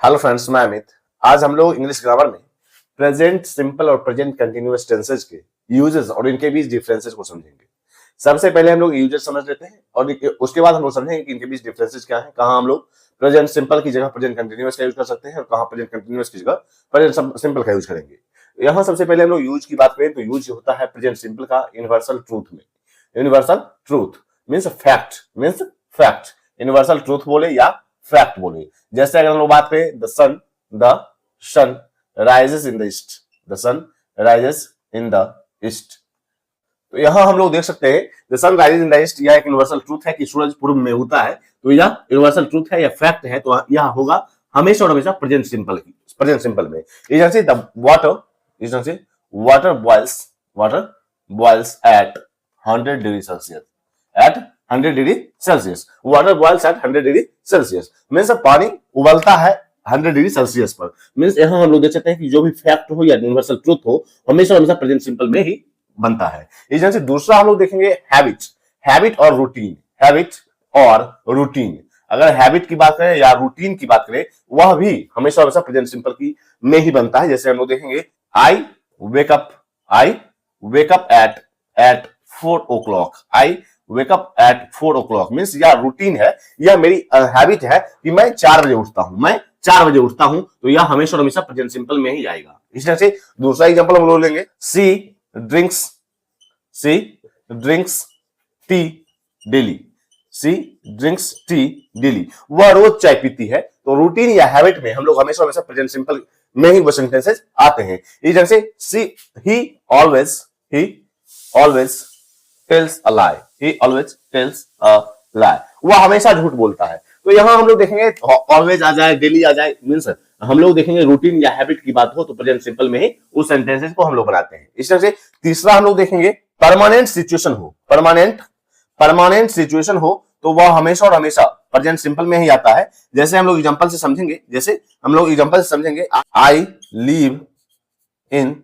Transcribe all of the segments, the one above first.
Hello friends, मैं अमित। आज हम लोग इंग्लिश ग्रामर में प्रेजेंट सिंपल और प्रेजेंट कंटिन्यूअस टेंसेज के यूजेस और इनके बीच डिफरेंसेस को समझेंगे। सबसे पहले हम लोग यूजेस समझ लेते हैं और उसके बाद हम लोग समझेंगे कि इनके बीच डिफरेंसेस क्या है, कहां हम लोग प्रेजेंट सिंपल की जगह प्रेजेंट कंटिन्यूअस का यूज कर सकते हैं और कहां प्रेजेंट कंटिन्यूअस की जगह प्रेजेंट सिंपल का यूज करेंगे। यहाँ सबसे पहले हम लोग यूज की बात करें तो यूज होता है प्रेजेंट सिंपल का यूनिवर्सल ट्रूथ में। Universal truth means fact universal truth बोले या फैक्ट बोले। जैसे अगर हम लोग बात करें the sun rises in the east, the sun rises in the east, तो यहां हम लोग देख सकते हैं the sun rises in the east, यह एक यूनिवर्सल ट्रूथ है कि सूरज पूर्व में उगता है, तो यह यूनिवर्सल ट्रूथ है या फैक्ट है, तो यह होगा हमेशा और हमेशा प्रेजेंट सिंपल में। इसे the water boils at 100 degree Celsius, at 100 degree Celsius. Water boils at 100 degree Celsius means पानी उबलता है 100 डिग्री सेल्सियस पर। मीन्स यहां हम लोग देख सकते हैं कि जो भी फैक्ट हो या यूनिवर्सल ट्रूथ हो हमेशा हमेशा प्रेजेंट सिंपल में ही बनता है। इस जैसे दूसरा हम लोग देखेंगे हैबिट और रूटीन। अगर हैबिट की बात करें या रूटीन की बात करें वह भी हमेशा हमेशा प्रेजेंट सिंपल की में ही बनता है। जैसे हम लोग देखेंगे I wake up at 4 o'clock, I wake up at 4 o'clock means यह रूटीन है, यह मेरी हैबिट है कि मैं 4 बजे उठता हूं, तो यह हमेशा और हमेशा प्रेजेंट सिंपल में ही आएगा। इस तरह से दूसरा एग्जांपल हम लोग लेंगे सी ड्रिंक्स टी डेली, वह रोज चाय पीती है। तो रूटीन या हैबिट में हम लोग हमेशा हमेशा प्रेजेंट सिंपल में ही वो सेंटेंसेस आते हैं। इस तरह से ही ऑलवेज टेल्स अ लाई, वह हमेशा झूठ बोलता है। तो यहां हम लोग देखेंगे ऑलवेज आ जाए, डेली आ जाए, मींस हम लोग देखेंगे रूटीन या हैबिट की बात हो तो प्रेजेंट सिंपल में ही उस सेंटेंसेस को हम लोग बनाते हैं। इस तरह से तीसरा हम लोग देखेंगे परमानेंट सिचुएशन हो तो वह हमेशा और हमेशा प्रेजेंट सिंपल में ही आता है। जैसे हम लोग एग्जांपल से समझेंगे आई लिव इन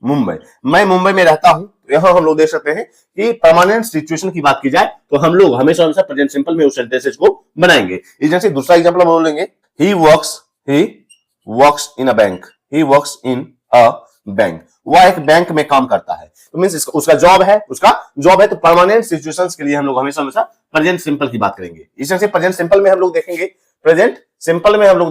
मुंबई, मैं मुंबई में रहता हूं। यहां हम लोग देख सकते हैं कि परमानेंट सिचुएशन की बात की जाए तो हम लोग हमेशा हमेशा प्रेजेंट सिंपल में उस सेंटेंसेस को बनाएंगे। इस जैसे दूसरा एग्जांपल हम बोलेंगे he works in a bank, वह एक बैंक में काम करता है। तो मींस उसका जॉब है तो परमानेंट सिचुएशंस के लिए हम लोग हमेशा हमेशा प्रेजेंट सिंपल की बात करेंगे। इस तरह से प्रेजेंट सिंपल में हम लोग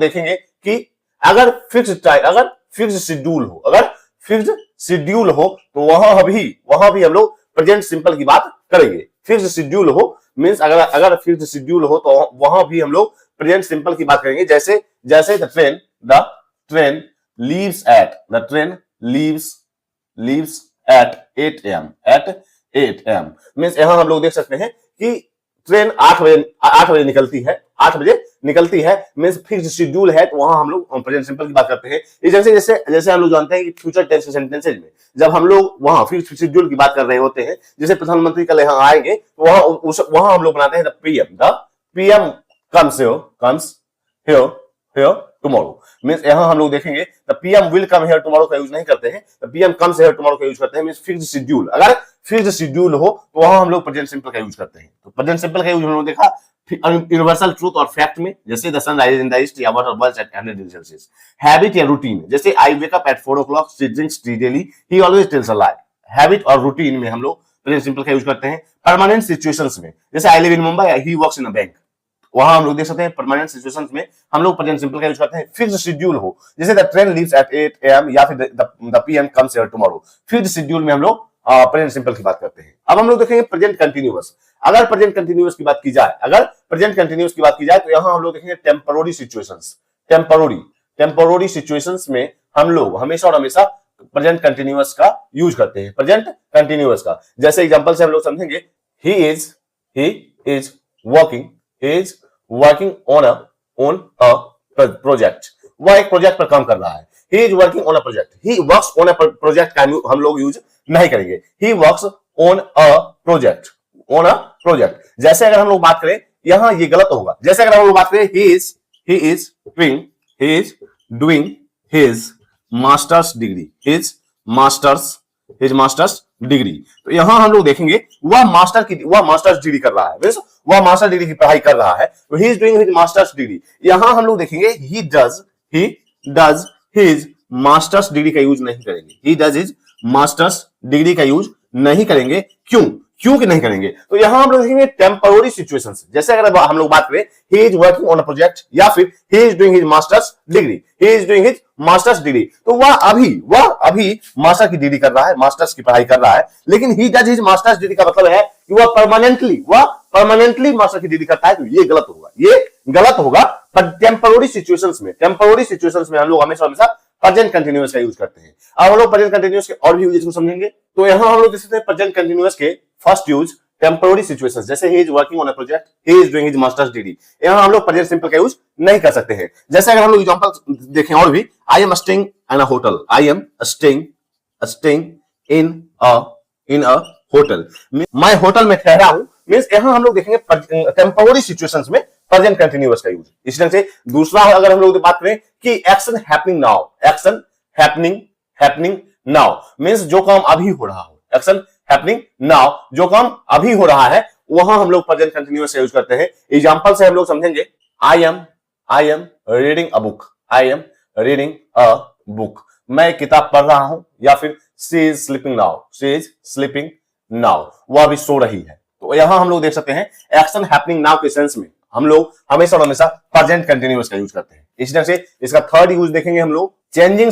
देखेंगे कि अगर फिक्स्ड शेड्यूल हो तो वहां भी हम लोग प्रेजेंट सिंपल की बात करेंगे। फिक्स्ड शेड्यूल हो मींस अगर फिक्स्ड शेड्यूल हो तो वहां भी हम लोग प्रेजेंट सिंपल की बात करेंगे। जैसे the train leaves eight 8 am means यहां हम लोग देख सकते हैं कि ट्रेन 8 बजे निकलती है मींस फिक्स्ड शेड्यूल है, तो वहां हम लोग प्रेजेंट सिंपल की बात करते हैं। जैसे हम लोग जानते हैं कि फ्यूचर टेंस के सेंटेंसेज में जब हम लोग वहां फिक्स्ड शेड्यूल की बात कर रहे होते हैं, जैसे प्रधानमंत्री कल यहां आएंगे तो वहां हम लोग बनाते हैं the PM comes here tomorrow means यहां हम लोग देखेंगे the PM will come here tomorrow का यूज नहीं करते हैं, the PM comes here tomorrow का यूज करते हैं। मींस फिक्स्ड शेड्यूल, अगर फिक्स्ड शेड्यूल हो तो वहां हम लोग प्रेजेंट सिंपल का यूज करते हैं। तो प्रेजेंट सिंपल का यूज हम लोग देखा यूनिवर्सल ट्रूथ और फैक्ट में, जैसे the sun rises in the east या water boils at 100 degree Celsius. Habit या रूटीन, जैसे I wake up at 4 o'clock, she drinks tea daily, he always tells a lie. Habit और routine में हम लोग प्रेजेंट सिंपल का use करते हैं। परमानेंट सिचुएशंस में, जैसे I live in Mumbai, he works in a bank, वहां हम लोग देख सकते हैं परमानेंट सिचुएशंस में हम लोग प्रेजेंट सिंपल का यूज करते हैं। फिक्स्ड शेड्यूल हो, जैसे the train leaves eight 8 am या फिर the PM comes here tomorrow, fixed schedule में हम लोग प्रेजेंट सिंपल की बात करते हैं। अब हम लोग देखेंगे प्रेजेंट कंटीन्यूअस। अगर प्रेजेंट कंटीन्यूअस की बात की जाए तो यहां हम लोग देखेंगे टेम्पररी सिचुएशंस में हम लोग हमेशा और हमेशा प्रेजेंट कंटीन्यूअस का यूज करते हैं। जैसे एग्जांपल से हम लोग समझेंगे he is working on a project, वह एक प्रोजेक्ट पर काम कर रहा है। He is working on a project, he works on a project का हम लोग यूज नहीं करेंगे। He works on a project. जैसे अगर हम लोग बात करें, यहां ये गलत होगा। जैसे अगर हम लोग बात करें he is doing his masters degree, his masters degree. तो यहां हम लोग देखेंगे वह मास्टर्स डिग्री कर रहा है, मींस वह मास्टर डिग्री की पढ़ाई कर रहा है, तो he is doing his masters degree. यहां हम लोग देखेंगे he does his masters degree का यूज नहीं करेंगे, he does his masters degree का यूज नहीं करेंगे। क्यों कि नहीं करेंगे? तो यहां हम लोग देखेंगे टेम्पररी सिचुएशंस, जैसे अगर हम लोग बात करें he is working on a project या फिर he is doing his masters degree, he is doing his masters degree, तो वह अभी मास्टर की डिग्री कर रहा है, मास्टर्स की पढ़ाई कर रहा है, लेकिन he does his masters degree का मतलब है कि वह परमानेंटली मास्टर की डिग्री करता है, तो ये गलत होगा। पर टेम्पररी सिचुएशंस में हम लोग हमेशा प्रेजेंट कंटीन्यूअस का यूज करते हैं। अब हम लोग प्रेजेंट कंटीन्यूअस के और भी यूजेस को समझेंगे। तो यहां हम लोग देख सकते हैं प्रेजेंट कंटीन्यूअस के फर्स्ट यूज टेम्पररी सिचुएशंस, जैसे he is working on a project, he is doing his masters degree, यहां हम लोग प्रेजेंट सिंपल का यूज नहीं कर सकते हैं। जैसे अगर हम लोग एग्जांपल देखें और भी, I am staying in a hotel, I am staying in a hotel, मैं होटल में ठहरा हूं, मींस यहां हम लोग देखेंगे टेम्पररी सिचुएशंस में प्रेजेंट कंटीन्यूअस का यूज। इस तरह से दूसरा अगर हम लोग बात करें कि एक्शन हैपनिंग नाउ, मींस जो काम अभी हो रहा हो, एक्शन हैपनिंग नाउ, जो काम अभी हो रहा है, वहां हम लोग प्रेजेंट कंटीन्यूअस का यूज करते हैं। एग्जांपल से हम लोग समझेंगे, I am reading a book, I am reading a book, मैं किताब पढ़ रहा हूं, या फिर शी इज स्लीपिंग नाउ, वह अभी सो रही है। तो यहां हम लोग देख सकते हैं एक्शन हैपनिंग नाउ के सेंस में हम लोग हमेशा प्रेजेंट कंटीन्यूअस का यूज करते हैं। इस तरह से इसका थर्ड यूज देखेंगे हम लोग, चेंजिंग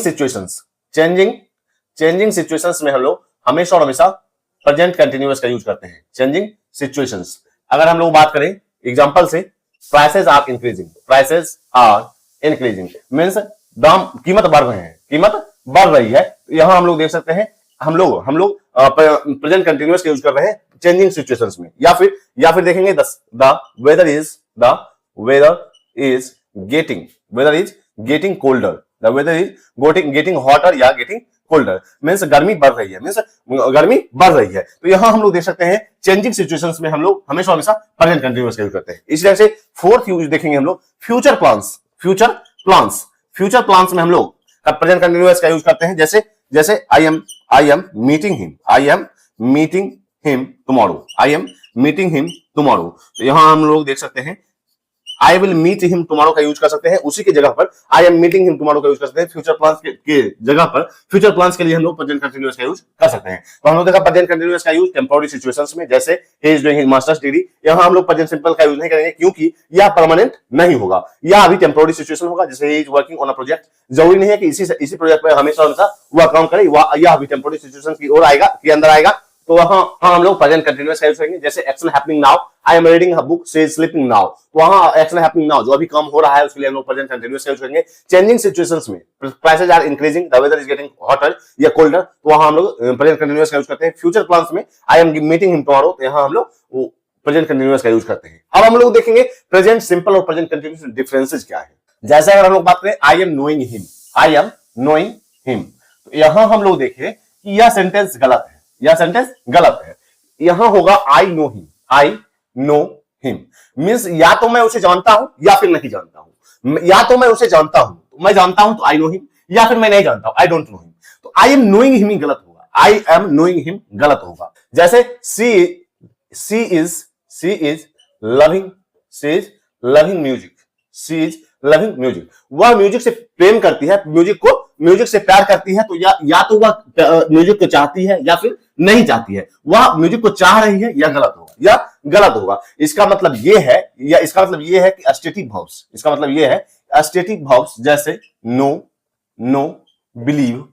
सिचुएशंस में हम लोग हमेशा प्रेजेंट कंटीन्यूअस का यूज करते हैं। चेंजिंग सिचुएशंस, अगर हम लोग बात करें एग्जांपल से, प्राइसेस आर इंक्रीजिंग, मींस दाम, कीमत बढ़ रही है। यहां हम लोग देख सकते हैं हम लोग प्रेजेंट कंटीन्यूअस का यूज कर रहे हैं चेंजिंग सिचुएशंस में। या फिर देखेंगे the weather is getting colder, the weather is getting hotter या गेटिंग कोल्डर, मींस गर्मी बढ़ रही है, तो यहां हम लोग देख सकते हैं चेंजिंग सिचुएशंस में हम लोग हमेशा प्रेजेंट कंटीन्यूअस का यूज करते हैं। इस तरह से फोर्थ यूज देखेंगे हम लोग, फ्यूचर प्लान्स में हम लोग प्रेजेंट कंटीन्यूअस का यूज करते हैं। जैसे I am meeting him tomorrow, तो यहां हम लोग देख सकते हैं I will meet him tomorrow का यूज कर सकते हैं, उसी की जगह पर I am meeting him tomorrow का यूज कर सकते हैं। फ्यूचर प्लान्स के जगह पर फ्यूचर प्लान्स के लिए हम लोग प्रेजेंट कंटीन्यूअस का यूज कर सकते हैं। तो हम लोग देखा प्रेजेंट कंटीन्यूअस का यूज टेम्पररी सिचुएशंस में, जैसे he is doing his masters degree, यहां हम लोग प्रेजेंट सिंपल का यूज नहीं करेंगे क्योंकि यह परमानेंट नहीं होगा, यह अभी टेम्पररी सिचुएशन होगा। जैसे he is working on a project, जरूरी नहीं है कि इसी प्रोजेक्ट पर हमेशा वह काम करे, यह अभी टेम्पररी सिचुएशन की ओर आएगा, के अंदर आएगा, तो वहां हम लोग प्रेजेंट कंटीन्यूअस का यूज करेंगे। जैसे action happening now, I am reading a book, she is sleeping now, तो वहां एक्शन हैपनिंग नाउ, जो अभी काम हो रहा है, उसके लिए हम लोग प्रेजेंट कंटीन्यूअस का यूज करेंगे। चेंजिंग सिचुएशंस में prices are increasing, the weather is getting hotter या कोल्डर, तो वहां हम लोग प्रेजेंट कंटीन्यूअस का यूज करते हैं। फ्यूचर प्लान्स में आई एम मीटिंग हिम टुमारो, तो यहां हम लोग प्रेजेंट कंटीन्यूअस का यूज करते हैं। अब हम लोग देखेंगे प्रेजेंट सिंपल और प्रेजेंट कंटीन्यूअस डिफरेंसेस क्या है। जैसे अगर हम लोग बात करें आई एम नोइंग हिम, तो यहां हम लोग देखें कि यह सेंटेंस गलत है, यहां होगा आई नो हिम, मींस या तो मैं उसे जानता हूं या फिर नहीं जानता हूं, या तो मैं उसे जानता हूं, मैं जानता हूं तो आई नो हिम, या फिर मैं नहीं जानता हूं, आई डोंट नो हिम, तो I am knowing him he गलत होगा, आई एम नोइंग हिम गलत होगा। जैसे शी इज लविंग म्यूजिक, वह म्यूजिक से प्रेम करती है, म्यूजिक से प्यार करती है, तो या तो वह म्यूजिक को चाहती है या फिर नहीं चाहती है, वह म्यूजिक को चाह रही है, या गलत होगा। इसका मतलब ये है कि अस्टेटिव वर्ब्स, इसका मतलब ये है अस्टेटिव वर्ब्स, जैसे नो बिलीव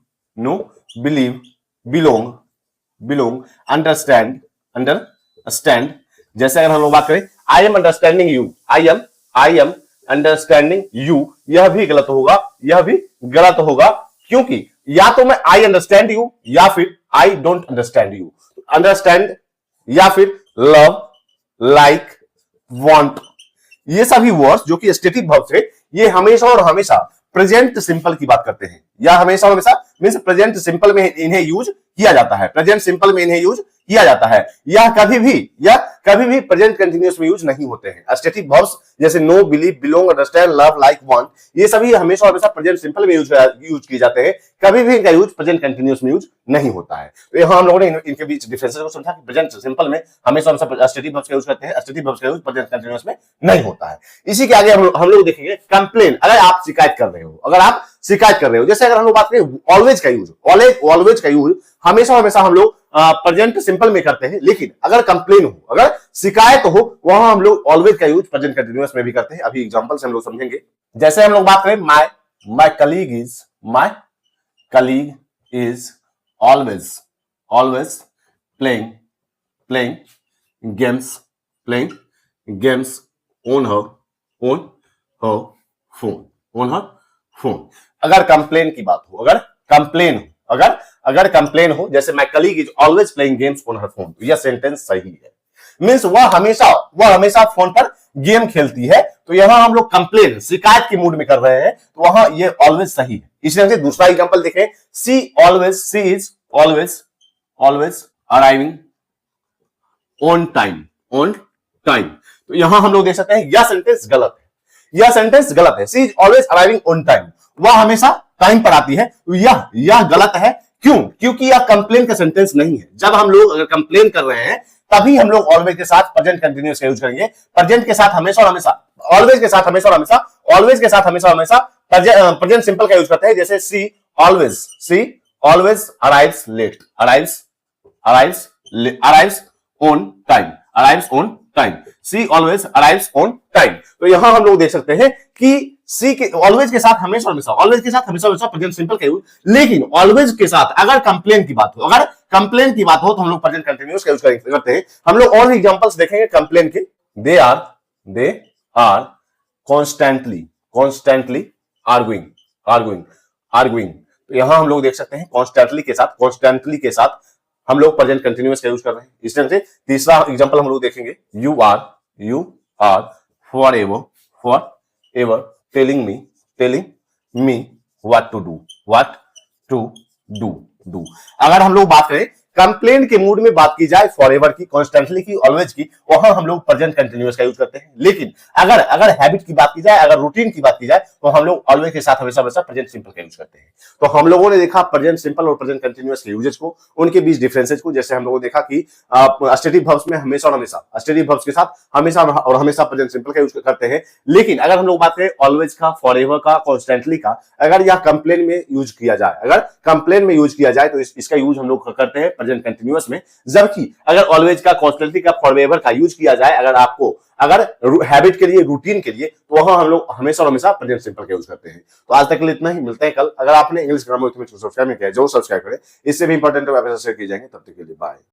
बिलोंग अंडरस्टैंड। जैसे अगर हम लोग बात करें I am understanding you, I am understanding you, यह भी गलत होगा, क्योंकि या तो मैं आई अंडरस्टैंड यू या फिर I don't understand you. Understand या फिर लव, लाइक, वांट, ये सभी वर्ड्स जो कि स्टेटिव वर्ब्स है, ये हमेशा प्रेजेंट सिंपल की बात करते हैं, या हमेशा मींस प्रेजेंट सिंपल में इन्हें यूज किया जाता है, कभी भी प्रेजेंट कंटिन्यूअस में यूज नहीं होते हैं। स्टेटिक वर्ब्स जैसे know, believe, belong, understand, love, like, want, ये सभी हमेशा हमेशा प्रेजेंट सिंपल में यूज किए जाते हैं, कभी भी इनका यूज प्रेजेंट कंटिन्यूअस में यूज नहीं होता है। तो यहां हम लोगों ने इनके बीच डिफरेंसेस को समझा कि प्रेजेंट सिंपल में हमेशा हमेशा स्टेटिक वर्ब्स का यूज करते हैं, स्टेटिक वर्ब्स का यूज प्रेजेंट कंटिन्यूअस में नहीं होता है। इसी के आगे हम लोग देखेंगे कंप्लेन। अगर आप शिकायत कर रहे हो, जैसे अगर हम लोग बात करें ऑलवेज का यूज, ऑलवेज का यूज हमेशा हमेशा हम लोग प्रेजेंट सिंपल में करते हैं, लेकिन अगर कंप्लेन हो, अगर शिकायत हो, वहां हम लोग ऑलवेज का यूज प्रेजेंट कंटिन्यूअस में भी करते हैं। अभी एग्जांपल से हम लोग समझेंगे। जैसे हम लोग बात करें my colleague is always playing games on her phone. अगर कंप्लेन की बात हो, अगर कंप्लेन हो, जैसे my colleague is always playing games on her phone, तो यह सेंटेंस सही है। मींस वह हमेशा फोन पर गेम खेलती है, तो यहां हम लोग कंप्लेन, शिकायत के मूड में कर रहे हैं, तो वहां ये ऑलवेज सही है। इसी तरह से दूसरा एग्जांपल देखें, she is always arriving on time. तो यहां हम लोग देख सकते हैं यह सेंटेंस गलत है। She is always arriving on time, वह हमेशा टाइम पर आती है, तो यह गलत है। क्यों? क्योंकि यह कंप्लेन का सेंटेंस नहीं है। जब हम लोग अगर कंप्लेन कर रहे हैं, तभी हम लोग ऑलवेज के साथ प्रेजेंट कंटिन्यूअस का यूज करेंगे। प्रेजेंट के साथ हमेशा ऑलवेज के साथ हमेशा प्रेजेंट सिंपल का यूज करते हैं। जैसे she always arrives on time. She always arrives on time. तो यहां हम लोग देख सकते हैं कि सी के ऑलवेज के साथ हमेशा प्रेजेंट सिंपल का यूज, लेकिन ऑलवेज के साथ अगर कंप्लेन की बात हो, तो हम लोग प्रेजेंट कंटिन्यूअस का यूज करते हैं। हम लोग और एग्जांपल्स देखेंगे कंप्लेन के। They are constantly arguing. तो यहां हम लोग देख सकते हैं कॉन्स्टेंटली के साथ हम लोग प्रेजेंट कंटिन्यूअस का यूज कर रहे हैं। इस तरह से तीसरा एग्जांपल हम लोग देखेंगे, you are forever telling me what to do. अगर हम लोग बात करें कंप्लेन के मूड में बात की जाए, फॉरएवर की, कॉन्स्टेंटली की, ऑलवेज की, वहां हम लोग प्रेजेंट कंटिन्यूअस का यूज करते हैं। लेकिन अगर हैबिट की बात की जाए, अगर रूटीन की बात की जाए, तो हम लोग ऑलवेज के साथ हमेशा प्रेजेंट सिंपल का यूज करते हैं। तो हम लोगों ने देखा प्रेजेंट सिंपल और प्रेजेंट कंटिन्यूअस के यूजेस को, उनके बीच डिफरेंसेस को। जैसे हम लोगों ने देखा कि स्टेटिक वर्ब्स में हमेशा स्टेटिक वर्ब्स के साथ हमेशा प्रेजेंट सिंपल का यूज करते हैं। लेकिन अगर हम लोग बात करें ऑलवेज का, फॉरएवर का, कॉन्स्टेंटली का, अगर यह कंप्लेन में यूज किया जाए, तो इसका यूज हम लोग करते हैं प्रेजेंट कंटिन्यूअस में। जबकि अगर ऑलवेज का, कॉन्स्टेंटली का, फॉरएवर का यूज किया जाए, अगर हैबिट के लिए, रूटीन के लिए, तो वहां हम लोग हमेशा प्रेजेंट सिंपल का यूज करते हैं। तो आज तक के लिए इतना ही, मिलते हैं कल। अगर आपने इंग्लिश ग्रामर सब्सक्राइब नहीं किया है, जरूर सब्सक्राइब करें। इससे भी इंपॉर्टेंट शेयर किए जाएंगे। तब तक के लिए बाय।